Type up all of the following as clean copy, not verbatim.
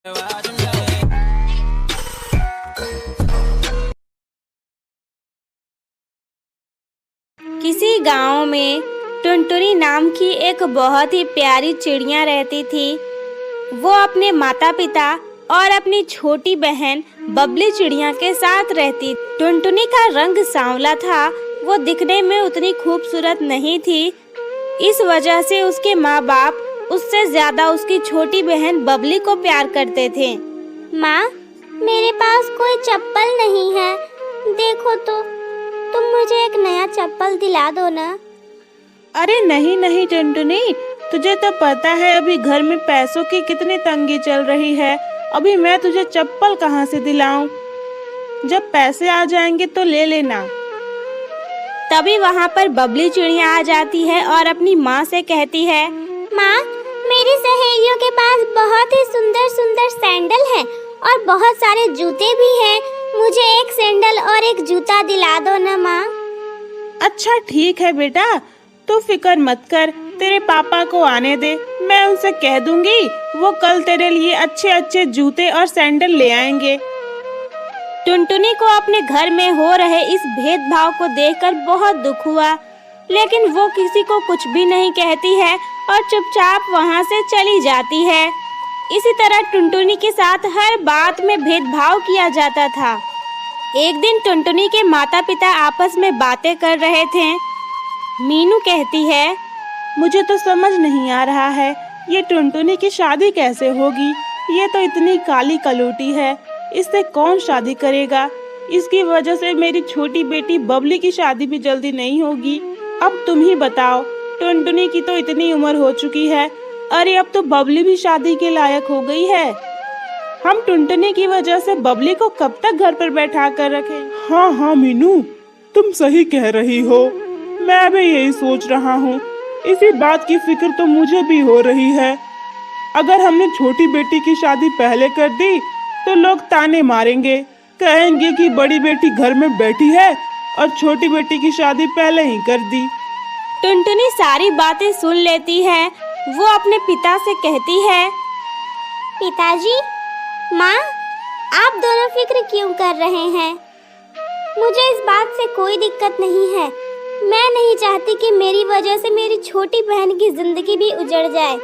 किसी गांव में टुनटुनी नाम की एक बहुत ही प्यारी चिड़िया रहती थी। वो अपने माता पिता और अपनी छोटी बहन बबली चिड़िया के साथ रहती। टुनटुनी का रंग सांवला था। वो दिखने में उतनी खूबसूरत नहीं थी। इस वजह से उसके माँ बाप उससे ज्यादा उसकी छोटी बहन बबली को प्यार करते थे। माँ, मेरे पास कोई चप्पल नहीं है। देखो तो, तुम मुझे एक नया चप्पल दिला दो ना। अरे नहीं नहीं टुनटुनी, तुझे तो पता है अभी घर में पैसों की कितनी तंगी चल रही है। अभी मैं तुझे चप्पल कहाँ से दिलाऊं? जब पैसे आ जाएंगे तो ले लेना। तभी वहाँ पर बबली चिड़िया आ जाती है और अपनी माँ से कहती है, माँ, मेरी सहेलियों के पास बहुत ही सुंदर सुंदर सैंडल हैं और बहुत सारे जूते भी हैं। मुझे एक सैंडल और एक जूता दिला दो ना माँ। अच्छा ठीक है बेटा, तू फिक्र मत कर, तेरे पापा को आने दे। मैं उनसे कह दूंगी, वो कल तेरे लिए अच्छे अच्छे जूते और सैंडल ले आएंगे। टुनटुनी को अपने घर में हो रहे इस भेदभाव को देखकर बहुत दुख हुआ, लेकिन वो किसी को कुछ भी नहीं कहती है और चुपचाप वहाँ से चली जाती है। इसी तरह टुनटुनी के साथ हर बात में भेदभाव किया जाता था। एक दिन टुनटुनी के माता पिता आपस में बातें कर रहे थे। मीनू कहती है, मुझे तो समझ नहीं आ रहा है, ये टुनटुनी की शादी कैसे होगी? ये तो इतनी काली कलूटी है, इससे कौन शादी करेगा? इसकी वजह से मेरी छोटी बेटी बबली की शादी भी जल्दी नहीं होगी। अब तुम ही बताओ, टुनटुनी की तो इतनी उम्र हो चुकी है, अरे अब तो बबली भी शादी के लायक हो गई है। हम टुनटुनी की वजह से बबली को कब तक घर पर बैठा कर रखें? हाँ हाँ मीनू, तुम सही कह रही हो। मैं भी यही सोच रहा हूँ। इसी बात की फिक्र तो मुझे भी हो रही है। अगर हमने छोटी बेटी की शादी पहले कर दी तो लोग ताने मारेंगे, कहेंगे कि बड़ी बेटी घर में बैठी है और छोटी बेटी की शादी पहले ही कर दी। टुनटुनी सारी बातें सुन लेती है। वो अपने पिता से कहती है, पिताजी, माँ, आप दोनों फिक्र क्यों कर रहे हैं? मुझे इस बात से कोई दिक्कत नहीं है। मैं नहीं चाहती कि मेरी वजह से मेरी छोटी बहन की जिंदगी भी उजड़ जाए।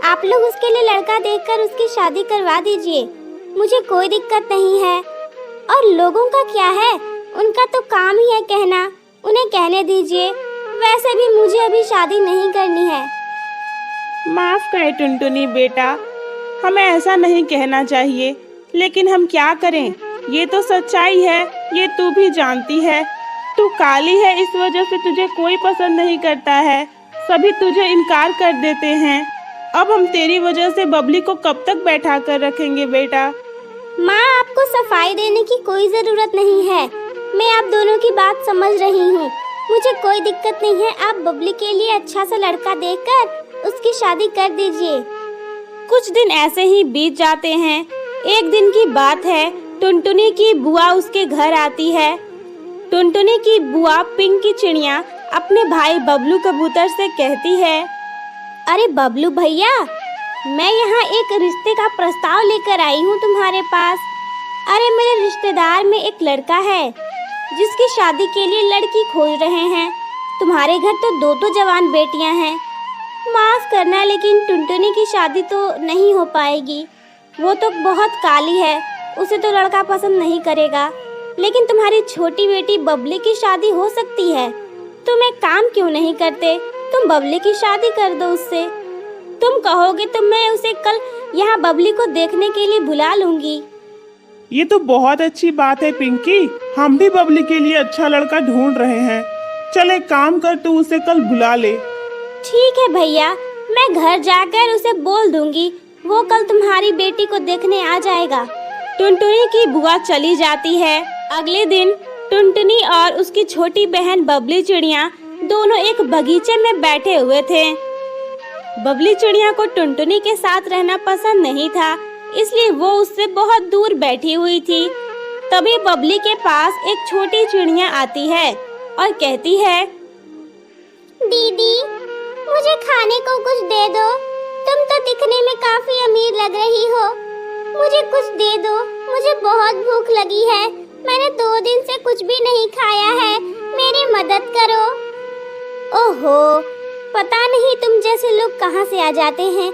आप लोग उसके लिए लड़का देखकर उसकी शादी करवा दीजिए। मुझे कोई दिक्कत नहीं है। और लोगों का क्या है, उनका तो काम ही है कहना। उन्हें कहने दीजिए। वैसे भी मुझे अभी शादी नहीं करनी है। माफ करे टुनटुनी बेटा, हमें ऐसा नहीं कहना चाहिए, लेकिन हम क्या करें? ये तो सच्चाई है, ये तू भी जानती है। तू काली है, इस वजह से तुझे कोई पसंद नहीं करता है। सभी तुझे इनकार कर देते हैं। अब हम तेरी वजह से बबली को कब तक बैठा कर रखेंगे बेटा? माँ, आपको सफाई देने की कोई जरूरत नहीं है। मैं आप दोनों की बात समझ रही हूँ। मुझे कोई दिक्कत नहीं है। आप बबली के लिए अच्छा सा लड़का देखकर उसकी शादी कर दीजिए। कुछ दिन ऐसे ही बीत जाते हैं। एक दिन की बात है, टुनटुनी की बुआ उसके घर आती है। टुनटुनी की बुआ पिंकी चिड़िया अपने भाई बबलू कबूतर से कहती है, अरे बबलू भैया, मैं यहाँ एक रिश्ते का प्रस्ताव लेकर आई हूँ तुम्हारे पास। अरे मेरे रिश्तेदार में एक लड़का है जिसकी शादी के लिए लड़की खोज रहे हैं। तुम्हारे घर तो दो जवान बेटियाँ हैं। माफ करना, लेकिन टुनटुनी की शादी तो नहीं हो पाएगी। वो तो बहुत काली है, उसे तो लड़का पसंद नहीं करेगा। लेकिन तुम्हारी छोटी बेटी बबली की शादी हो सकती है। तुम एक काम क्यों नहीं करते, तुम बबली की शादी कर दो उससे। तुम कहोगे तो मैं उसे कल यहाँ बबली को देखने के लिए बुला लूंगी। ये तो बहुत अच्छी बात है पिंकी, हम भी बबली के लिए अच्छा लड़का ढूंढ रहे हैं। चल एक काम कर, तू उसे कल बुला ले। ठीक है भैया, मैं घर जाकर उसे बोल दूंगी। वो कल तुम्हारी बेटी को देखने आ जाएगा। टुनटुनी की बुआ चली जाती है। अगले दिन टुनटुनी और उसकी छोटी बहन बबली चिड़िया दोनों एक बगीचे में बैठे हुए थे। बबली चिड़िया को टुनटुनी के साथ रहना पसंद नहीं था, इसलिए वो उससे बहुत दूर बैठी हुई थी। तभी बबली के पास एक छोटी चिड़िया आती है और कहती है, दीदी, मुझे खाने को कुछ दे दो। तुम तो दिखने में काफी अमीर लग रही हो। मुझे कुछ दे दो, मुझे बहुत भूख लगी है। मैंने 2 दिन से कुछ भी नहीं खाया है, मेरी मदद करो। ओहो, पता नहीं तुम जैसे लोग कहाँ से आ जाते हैं।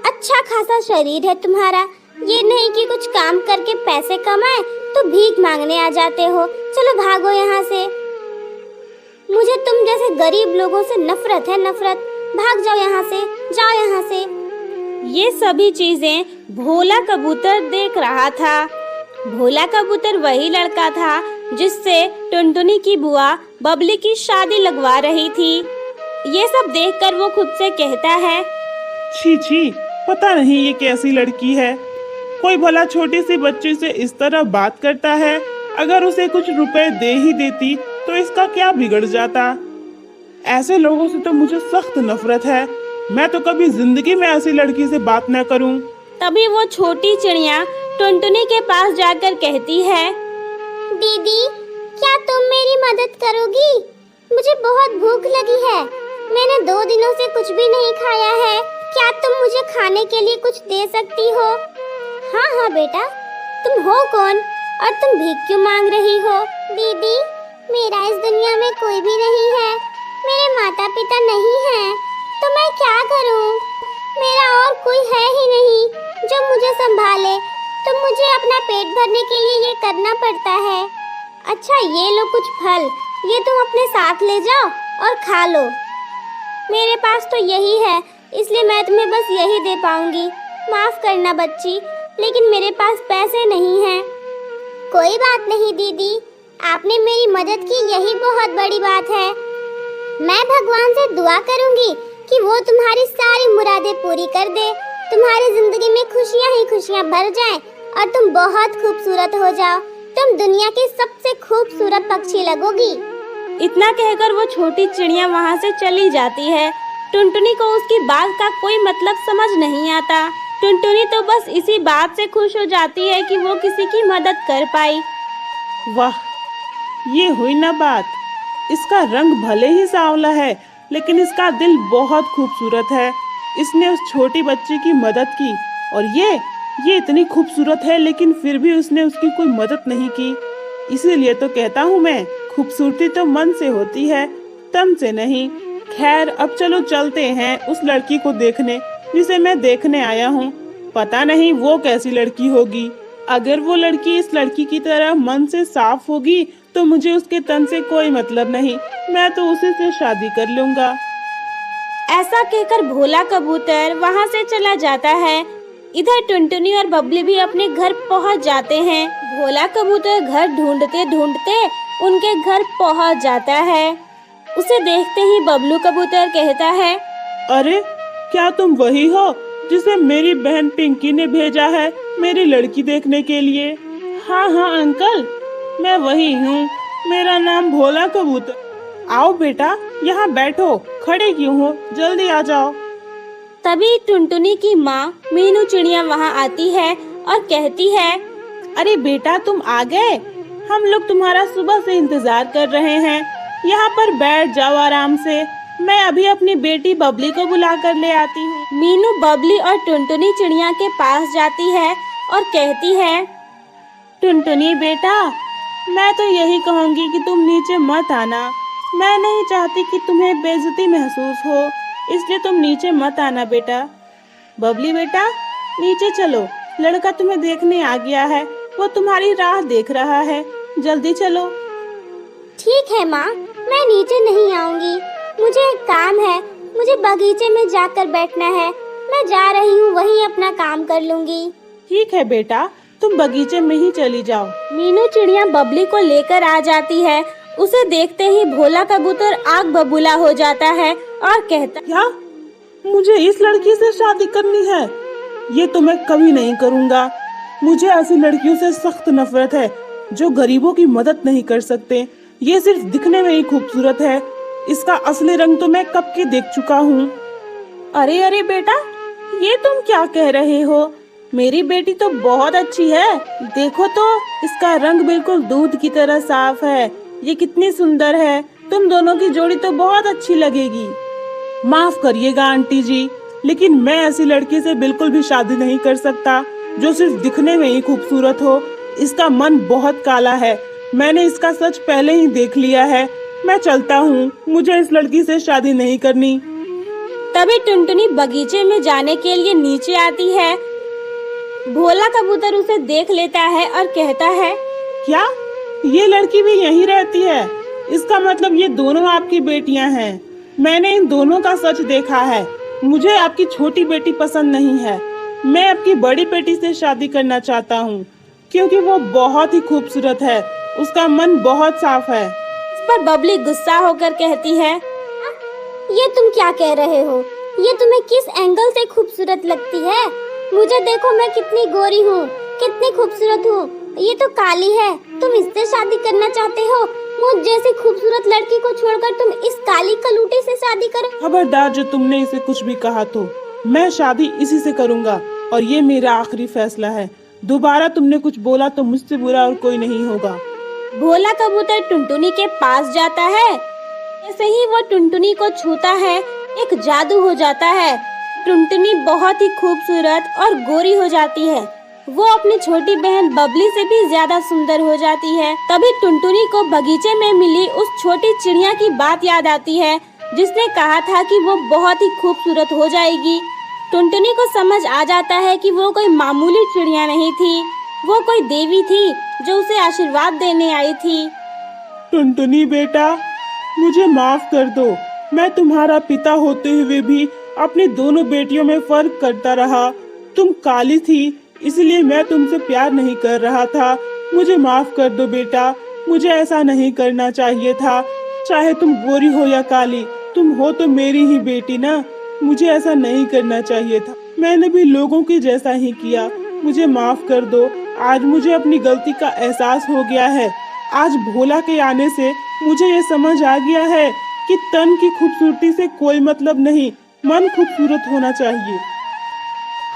अच्छा खासा शरीर है तुम्हारा, ये नहीं कि कुछ काम करके पैसे कमाए तो भीख मांगने आ जाते हो। चलो भागो यहाँ से, मुझे तुम जैसे गरीब लोगों से नफरत है, नफरत। भाग जाओ यहाँ से, जाओ यहाँ से। ये सभी चीजें भोला कबूतर देख रहा था। भोला कबूतर वही लड़का था जिससे टुनटुनी की बुआ बबली की शादी लगवा रही थी। ये सब देखकर वो खुद से कहता है, छी छी, पता नहीं ये कैसी लड़की है। कोई भला छोटी सी बच्ची से इस तरह बात करता है। अगर उसे कुछ रुपए दे ही देती तो इसका क्या बिगड़ जाता। ऐसे लोगों से तो मुझे सख्त नफरत है। मैं तो कभी जिंदगी में ऐसी लड़की से बात न करूं। तभी वो छोटी चिड़िया टुनटुनी के पास जाकर कहती है, दीदी, क्या तुम मेरी मदद करोगी? मुझे बहुत भूख लगी है, मैंने 2 दिनों से कुछ भी नहीं खाया है। क्या तुम मुझे खाने के लिए कुछ दे सकती हो? हाँ हाँ बेटा, तुम हो कौन और तुम भीख क्यों मांग रही हो? दीदी, मेरा इस दुनिया में कोई भी नहीं है, मेरे माता पिता नहीं हैं, तो मैं क्या करूं? मेरा और कोई है ही नहीं जो मुझे संभाले, तो मुझे अपना पेट भरने के लिए ये करना पड़ता है। अच्छा, ये लो कुछ फल, ये तुम अपने साथ ले जाओ और खा लो। मेरे पास तो यही है, इसलिए मैं तुम्हें बस यही दे पाऊंगी। माफ करना बच्ची, लेकिन मेरे पास पैसे नहीं हैं। कोई बात नहीं दीदी, आपने मेरी मदद की, यही बहुत बड़ी बात है। मैं भगवान से दुआ करूंगी कि वो तुम्हारी सारी मुरादें पूरी कर दे, तुम्हारी जिंदगी में खुशियां ही खुशियां भर जाएं और तुम बहुत खूबसूरत हो जाओ। तुम दुनिया की सबसे खूबसूरत पक्षी लगोगी। इतना कहकर वो छोटी चिड़िया वहाँ से चली जाती है। टुनटुनी को उसकी बात का कोई मतलब समझ नहीं आता। टुनटुनी तो बस इसी बात से खुश हो जाती है कि वो किसी की मदद कर पाई। वाह, ये हुई ना बात। इसका रंग भले ही सांवला है, लेकिन इसका दिल बहुत खूबसूरत है। इसने उस छोटी बच्ची की मदद की, और ये इतनी खूबसूरत है, लेकिन फिर भी उसने उसकी कोई मदद नहीं की। इसीलिए तो कहता हूँ मैं, खूबसूरती तो मन से होती है, तन से नहीं। खैर, अब चलो चलते हैं उस लड़की को देखने जिसे मैं देखने आया हूँ। पता नहीं वो कैसी लड़की होगी। अगर वो लड़की इस लड़की की तरह मन से साफ होगी तो मुझे उसके तन से कोई मतलब नहीं, मैं तो उसी से शादी कर लूंगा। ऐसा कहकर भोला कबूतर वहाँ से चला जाता है। इधर टुनटुनी और बबली भी अपने घर पहुँच जाते हैं। भोला कबूतर घर ढूंढते ढूंढते उनके घर पहुँच जाता है। उसे देखते ही बबलू कबूतर कहता है, अरे, क्या तुम वही हो जिसे मेरी बहन पिंकी ने भेजा है मेरी लड़की देखने के लिए? हाँ हाँ अंकल, मैं वही हूँ। मेरा नाम भोला कबूतर। आओ बेटा, यहाँ बैठो, खड़े क्यों हो? जल्दी आ जाओ। तभी टुनटुनी की माँ मीनू चिड़िया वहाँ आती है और कहती है, अरे बेटा, तुम आ गए। हम लोग तुम्हारा सुबह से इंतजार कर रहे हैं। यहाँ पर बैठ जाओ आराम से। मैं अभी अपनी बेटी बबली को बुला कर ले आती हूँ। मीनू बबली और टुनटुनी चिड़िया के पास जाती है और कहती है, टुनटुनी बेटा, मैं तो यही कहूँगी कि तुम नीचे मत आना। मैं नहीं चाहती कि तुम्हें बेइज्जती महसूस हो, इसलिए तुम नीचे मत आना बेटा। बबली बेटा, नीचे चलो, लड़का तुम्हें देखने आ गया है, वो तुम्हारी राह देख रहा है, जल्दी चलो। ठीक है माँ, मैं नीचे नहीं आऊंगी, मुझे एक काम है, मुझे बगीचे में जाकर बैठना है। मैं जा रही हूँ, वहीं अपना काम कर लूंगी। ठीक है बेटा, तुम बगीचे में ही चली जाओ। मीनू चिड़िया बबली को लेकर आ जाती है। उसे देखते ही भोला कबूतर आग बबूला हो जाता है और कहता, क्या मुझे इस लड़की से शादी करनी है? ये तो मैं कभी नहीं करूँगा। मुझे ऐसी लड़कियों से सख्त नफरत है जो गरीबों की मदद नहीं कर सकते। ये सिर्फ दिखने में ही खूबसूरत है, इसका असली रंग तो मैं कब की देख चुका हूँ। अरे अरे बेटा, ये तुम क्या कह रहे हो? मेरी बेटी तो बहुत अच्छी है, देखो तो इसका रंग बिल्कुल दूध की तरह साफ है। ये कितनी सुंदर है, तुम दोनों की जोड़ी तो बहुत अच्छी लगेगी। माफ करिएगा आंटी जी, लेकिन मैं ऐसी लड़की से बिल्कुल भी शादी नहीं कर सकता। जो सिर्फ दिखने में ही खूबसूरत हो। इसका मन बहुत काला है। मैंने इसका सच पहले ही देख लिया है। मैं चलता हूँ, मुझे इस लड़की से शादी नहीं करनी। तभी टुनटुनी बगीचे में जाने के लिए नीचे आती है। भोला कबूतर उसे देख लेता है और कहता है, क्या ये लड़की भी यहीं रहती है? इसका मतलब ये दोनों आपकी बेटियां हैं। मैंने इन दोनों का सच देखा है। मुझे आपकी छोटी बेटी पसंद नहीं है। मैं आपकी बड़ी बेटी से शादी करना चाहता हूँ, क्योंकि वो बहुत ही खूबसूरत है। उसका मन बहुत साफ है। इस पर बबली गुस्सा होकर कहती है, ये तुम क्या कह रहे हो? ये तुम्हें किस एंगल से खूबसूरत लगती है? मुझे देखो, मैं कितनी गोरी हूँ, कितनी खूबसूरत हूँ। ये तो काली है। तुम इससे शादी करना चाहते हो? मुझ जैसी खूबसूरत लड़की को छोड़कर तुम इस काली कलूटी से शादी करो? खबरदार, जो तुमने इसे कुछ भी कहा तो मैं शादी इसी से करूँगा, और ये मेरा आखिरी फैसला है। दोबारा तुमने कुछ बोला तो मुझसे बुरा और कोई नहीं होगा। भोला कबूतर टुनटुनी के पास जाता है। जैसे ही वो टुनटुनी को छूता है, एक जादू हो जाता है। टुनटुनी बहुत ही खूबसूरत और गोरी हो जाती है। वो अपनी छोटी बहन बबली से भी ज्यादा सुंदर हो जाती है। तभी टुनटुनी को बगीचे में मिली उस छोटी चिड़िया की बात याद आती है, जिसने कहा था कि वो बहुत ही खूबसूरत हो जाएगी। टुनटुनी को समझ आ जाता है कि वो कोई मामूली चिड़िया नहीं थी, वो कोई देवी थी जो उसे आशीर्वाद देने आई थी। टुनटुनी बेटा, मुझे माफ कर दो। मैं तुम्हारा पिता होते हुए भी अपनी दोनों बेटियों में फर्क करता रहा। तुम काली थी, इसलिए मैं तुमसे प्यार नहीं कर रहा था। मुझे माफ कर दो बेटा, मुझे ऐसा नहीं करना चाहिए था। चाहे तुम गोरी हो या काली, तुम हो तो मेरी ही बेटी ना। मुझे ऐसा नहीं करना चाहिए था। मैंने भी लोगों की जैसा ही किया। मुझे माफ कर दो। आज मुझे अपनी गलती का एहसास हो गया है। आज भोला के आने से मुझे ये समझ आ गया है कि तन की खूबसूरती से कोई मतलब नहीं, मन खूबसूरत होना चाहिए।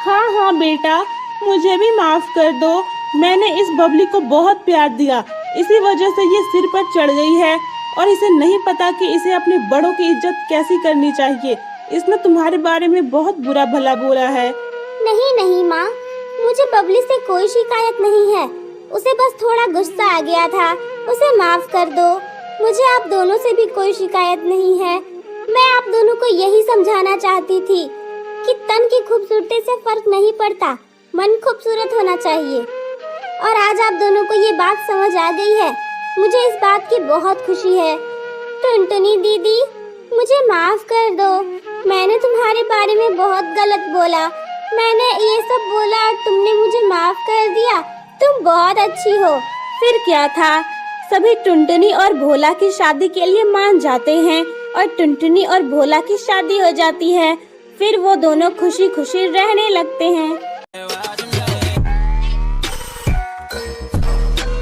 हाँ हाँ बेटा, मुझे भी माफ कर दो। मैंने इस बबली को बहुत प्यार दिया, इसी वजह से ये सिर पर चढ़ गई है और इसे नहीं पता कि इसे अपने बड़ों की इज्जत कैसी करनी चाहिए। इसने तुम्हारे बारे में बहुत बुरा भला बोला है। नहीं नहीं माँ, मुझे बबली से कोई शिकायत नहीं है। उसे बस थोड़ा गुस्सा आ गया था। उसे माफ कर दो। मुझे आप दोनों से भी कोई शिकायत नहीं है। मैं आप दोनों को यही समझाना चाहती थी कि तन की खूबसूरती से फर्क नहीं पड़ता, मन खूबसूरत होना चाहिए। और आज आप दोनों को ये बात समझ आ गई है। मुझे इस बात की बहुत खुशी है। टुनटुनी दीदी, मुझे माफ कर दो। मैंने तुम्हारे बारे में बहुत गलत बोला। मैंने ये सब बोला और तुमने मुझे माफ कर दिया। तुम बहुत अच्छी हो। फिर क्या था, सभी टुनटुनी और भोला की शादी के लिए मान जाते हैं और टुनटुनी और भोला की शादी हो जाती है। फिर वो दोनों खुशी खुशी रहने लगते हैं।